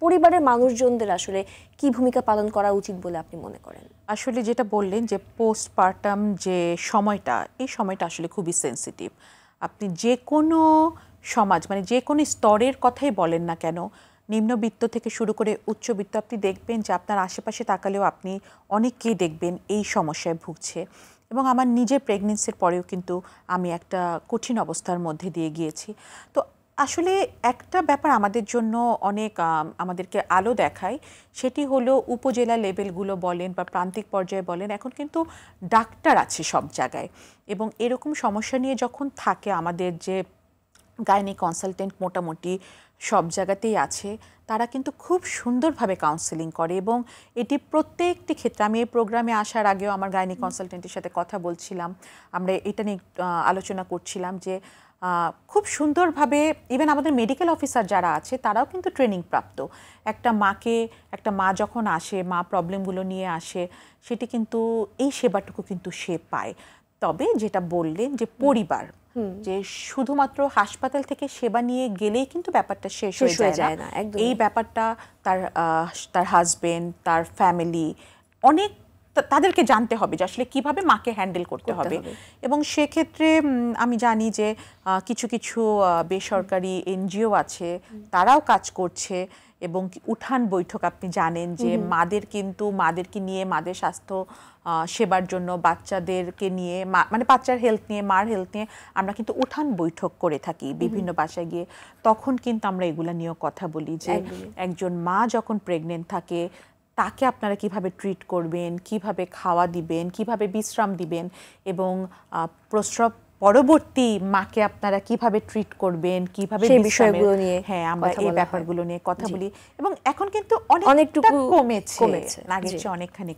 পরিবারের মানুষজনদের আসলে কি ভূমিকা পালন করা উচিত বলে আপনি মনে করেন? আসলে যেটা বললেন যে পোস্টপার্টাম যে সময়টা, এই সময়টা আসলে খুবই সেন্সিটিভ। আপনি যে কোনো সমাজ মানে যে কোনো স্তরের কথাই বলেন না কেন, নিম্নবিত্ত থেকে শুরু করে উচ্চবিত্ত, আপনি দেখবেন যে আপনার আশেপাশে তাকালেও আপনি অনেককেই দেখবেন এই সমস্যায় ভুগছে। এবং আমার নিজের প্রেগনেন্সির পরেও কিন্তু আমি একটা কঠিন অবস্থার মধ্যে দিয়ে গিয়েছি। তো আসলে একটা ব্যাপার আমাদের জন্য অনেক আমাদেরকে আলো দেখায়, সেটি হলো উপজেলা লেভেলগুলো বলেন বা প্রান্তিক পর্যায়ে বলেন, এখন কিন্তু ডাক্তার আছে সব জায়গায়। এবং এরকম সমস্যা নিয়ে যখন থাকে, আমাদের যে গাইনি কনসালটেন্ট মোটামুটি সব জায়গাতেই আছে, তারা কিন্তু খুব সুন্দরভাবে কাউন্সেলিং করে। এবং এটি প্রত্যেকটি ক্ষেত্রে, আমি এই প্রোগ্রামে আসার আগেও আমার গাইনি কনসালটেন্টের সাথে কথা বলছিলাম, আমরা এটা নিয়ে আলোচনা করছিলাম যে খুব সুন্দরভাবে ইভেন আমাদের মেডিকেল অফিসার যারা আছে তারাও কিন্তু ট্রেনিং প্রাপ্ত। একটা মা যখন আসে, মা প্রবলেমগুলো নিয়ে আসে, সেটি কিন্তু এই সেবাটুকু কিন্তু সে পায়। তবে যেটা বললেন যে পরিবার, যে শুধুমাত্র হাসপাতাল থেকে সেবা নিয়ে গেলেই কিন্তু ব্যাপারটা শেষ হয়ে যায় না। এই ব্যাপারটা তার হাজবেন্ড, তার ফ্যামিলি, অনেক তাদেরকে জানতে হবে যে আসলে কিভাবে মাকে হ্যান্ডেল করতে হবে। এবং সেক্ষেত্রে আমি জানি যে কিছু কিছু বেসরকারি এনজিও আছে, তারাও কাজ করছে। এবং উঠান বৈঠক, আপনি জানেন যে মাদেরকে নিয়ে, মাদের স্বাস্থ্য সেবার জন্য, বাচ্চাদেরকে নিয়ে, মানে বাচ্চার হেলথ নিয়ে, মার হেলথ নিয়ে আমরা কিন্তু উঠান বৈঠক করে থাকি বিভিন্ন বাসায় গিয়ে। তখন কিন্তু আমরা এগুলা নিয়েও কথা বলি যে একজন মা যখন প্রেগনেন্ট থাকে, তাকে আপনারা কিভাবে ট্রিট করবেন, কিভাবে খাওয়া দিবেন, কিভাবে বিশ্রাম দিবেন, এবং প্রসব পরবর্তী মাকে আপনারা কিভাবে ট্রিট করবেন, কিভাবে বিষয়গুলো নিয়ে, হ্যাঁ, আমরা এই ব্যাপারগুলো নিয়ে কথা বলি। এবং এখন কিন্তু অনেকটুকু কমেছে, আগের চেয়ে অনেকখানি